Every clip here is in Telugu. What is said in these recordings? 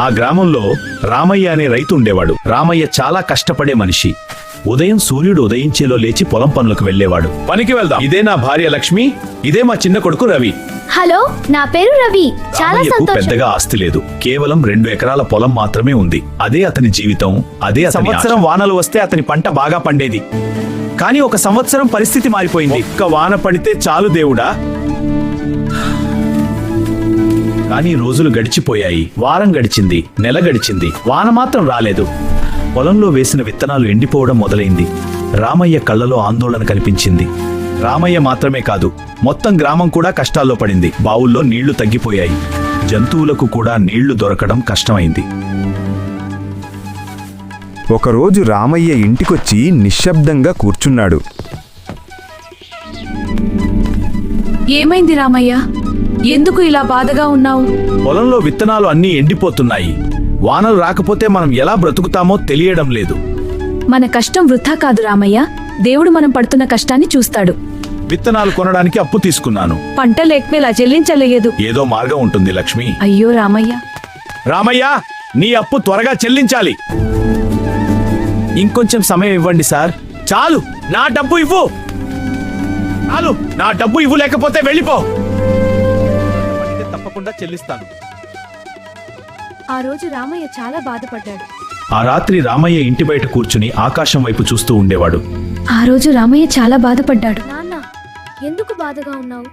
ఆ గ్రామంలో రామయ్య అనే రైతు ఉండేవాడు. రామయ్య చాలా కష్టపడే మనిషి. ఉదయం సూర్యుడు ఉదయించేలో లేచి పొలం పనులకు వెళ్లేవాడు. పనికి వెళ్దాం. ఇదే నా భార్య లక్ష్మి, ఇదే మా చిన్న కొడుకు రవి. హలో, నా పేరు రవి. చాలా రామయ్యకు సంతోషం. పెద్దగా ఆస్తి లేదు. కేవలం 2 ఎకరాల పొలం మాత్రమే ఉంది. అదే అతని జీవితం, అదే సంవత్సరం వానలు వస్తే అతని పంట బాగా పండేది. కానీ ఒక సంవత్సరం పరిస్థితి మారిపోయింది. ఒక్క వాన పడితే చాలు దేవుడా. కానీ రోజులు గడిచిపోయాయి. వారం గడిచింది, నెల గడిచింది, వాన మాత్రం రాలేదు. పొలంలో వేసిన విత్తనాలు ఎండిపోవడం మొదలైంది. రామయ్య కళ్ళలో ఆందోళన కనిపించింది. రామయ్య మాత్రమే కాదు, మొత్తం గ్రామం కూడా కష్టాల్లో పడింది. బావుల్లో నీళ్లు తగ్గిపోయాయి. జంతువులకు కూడా నీళ్లు దొరకడం కష్టమైంది. ఒకరోజు రామయ్య ఇంటికొచ్చి నిశ్శబ్దంగా కూర్చున్నాడు. ఏమైంది రామయ్య? ఎందుకు ఇలా బాధగా ఉన్నావు? పొలంలో విత్తనాలు అన్నీ ఎండిపోతున్నాయి. వానలు రాకపోతే మనం ఎలా బ్రతుకుతామో తెలియడం లేదు. మన కష్టం వృథా కాదు రామయ్య. దేవుడు మనం పడుతున్న కష్టాన్ని చూస్తాడు. విత్తనాలు కొనడానికి అప్పు తీసుకున్నాను. పంట లేకమేలా చెల్లించలేదు. ఏదో మార్గం ఉంటుంది లక్ష్మి. అయ్యో రామయ్య. రామయ్య, నీ అప్పు త్వరగా చెల్లించాలి. ఇంకొంచెం సమయం ఇవ్వండి సార్. చాలు, నా డబ్బు ఇవ్వు. చాలు, నా డబ్బు ఇవ్వు, లేకపోతే వెళ్ళిపో. తప్పకుండా చెల్లిస్తాను. ఆ రోజు రామయ్య చాలా బాధపడ్డాడు. ఆ రాత్రి రామయ్య ఇంటి బయట కూర్చుని ఆకాశం వైపు చూస్తూ ఉండేవాడు. ఆ రోజు రామయ్య చాలా బాధపడ్డాడు. నాన్న, ఎందుకు బాధగా ఉన్నావు?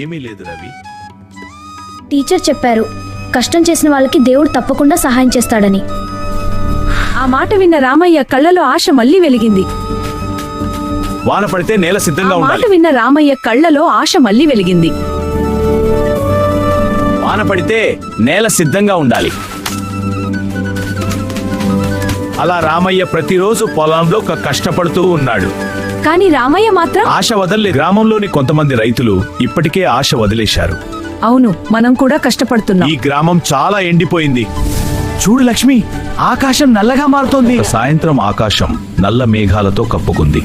ఏమీ లేదు రవి. టీచర్ చెప్పారు, కష్టం చేసిన వాళ్ళకి దేవుడు తప్పకుండా సహాయం చేస్తాడని. ఆ మాట విన్న రామయ్య కళ్ళలో ఆశ మళ్లీ వెలిగింది. వాన పడితే నేల సిద్ధంగా మాట ఉండాలి. విన్న రామయ్య కళ్ళలో ఆశ మళ్లీ వెలిగింది. వాన పడితే నేల సిద్ధంగా ఉండాలి. అలా రామయ్య ప్రతిరోజు పొలంలో కష్టపడుతూ ఉన్నాడు. కాని రామయ్య మాత్రం ఆశ వదలలేదు. గ్రామంలోని కొంతమంది రైతులు ఇప్పటికే ఆశ వదిలేశారు. అవును, మనం కూడా కష్టపడుతున్నాం. ఈ గ్రామం చాలా ఎండిపోయింది. చూడు లక్ష్మి, ఆకాశం నల్లగా మారుతోంది. సాయంత్రం ఆకాశం నల్ల మేఘాలతో కప్పుకుంది.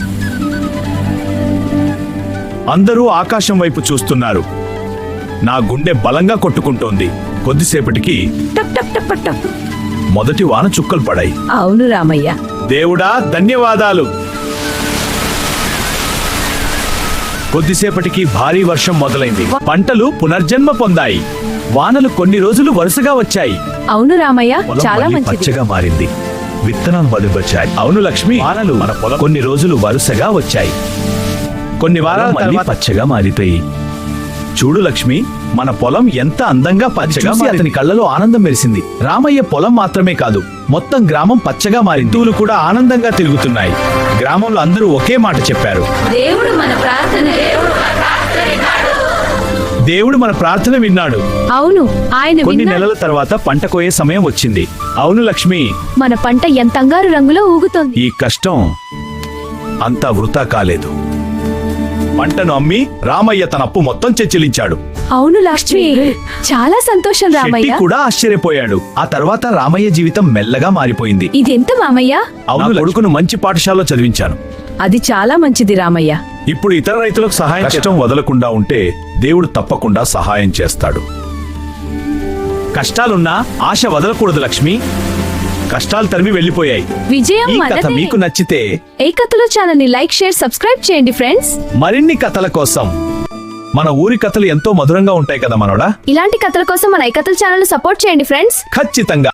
అందరూ ఆకాశం వైపు చూస్తున్నారు. నా గుండె బలంగా కొట్టుకుంటోంది. కొద్దిసేపటికి టప్ టప్ టప్ టప్. మొదటి వాన చుక్కలు పడాయి. అవును రామయ్య. దేవుడా, ధన్యవాదాలు. కొద్దిసేపటికి భారీ వర్షం మొదలైంది. పంటలు పునర్జన్మ పొందాయి. వానలు కొన్ని రోజులు వరుసగా వచ్చాయి. అవును రామయ్య, పొలం చాలా మళ్ళీ మంచిది. పచ్చగా మారింది. విత్తనాలు మొదలుకొచ్చాయి. అవును లక్ష్మి, వానలు మన పొలం కొన్ని రోజులు వరుసగా వచ్చాయి. కొన్ని వారాల మళ్ళీ పచ్చగా మారిపోయి. చూడు లక్ష్మి, మన పొలం ఎంత అందంగా పచ్చగా మారింది. అతని కళ్ళలో ఆనందం మెరిసింది. రామయ్య పొలం మాత్రమే కాదు, మొత్తం గ్రామం పచ్చగా మారింది. జంతువులు కూడా ఆనందంగా తిరుగుతున్నాయి. గ్రామంలో అందరూ ఒకే మాట చెప్పారు, దేవుడు మన ప్రార్థన విన్నాడు. అవును, ఆయన కొన్ని విన్నాడు. నెలల తర్వాత పంట కోయే సమయం వచ్చింది. అవును లక్ష్మి, మన పంట ఎంత అంగారు రంగులో ఊగుతోంది. ఈ కష్టం అంతా వృథా కాలేదు. పంటను అమ్మి రామయ్య తన అప్పు మొత్తం చెల్లించాడు. అవును లక్ష్మి, చాలా సంతోషం శెట్టి రామయ్య. కూడా ఆశ్చర్యపోయాడు. ఆ తర్వాత రామయ్య జీవితం మెల్లగా మారిపోయింది. ఇదెంత మామయ్య? అవును, కొడుకును మంచి పాఠశాలలో చదివించాను. అది చాలా మంచిది రామయ్య. ఇప్పుడు ఇతర రైతులకు సహాయం కష్టం వదలకుండా ఉంటే దేవుడు తప్పకుండా సహాయం చేస్తాడు. కష్టాలున్నా ఆశ వదలకూడదు లక్ష్మి. కష్టాలు తరిమి వెళ్లిపోయాయి. విజయం ఈ కథ మనదే. మీకు నచ్చితే ఏ కథలు ఛానల్ ని లైక్, షేర్, సబ్స్క్రైబ్ చేయండి ఫ్రెండ్స్. మరిన్ని కథల కోసం, మన ఊరి కథలు ఎంతో మధురంగా ఉంటాయి కదా మనోడా. ఇలాంటి కథల కోసం మన ఐకథల ఛానల్ సపోర్ట్ చేయండి ఫ్రెండ్స్. ఖచ్చితంగా.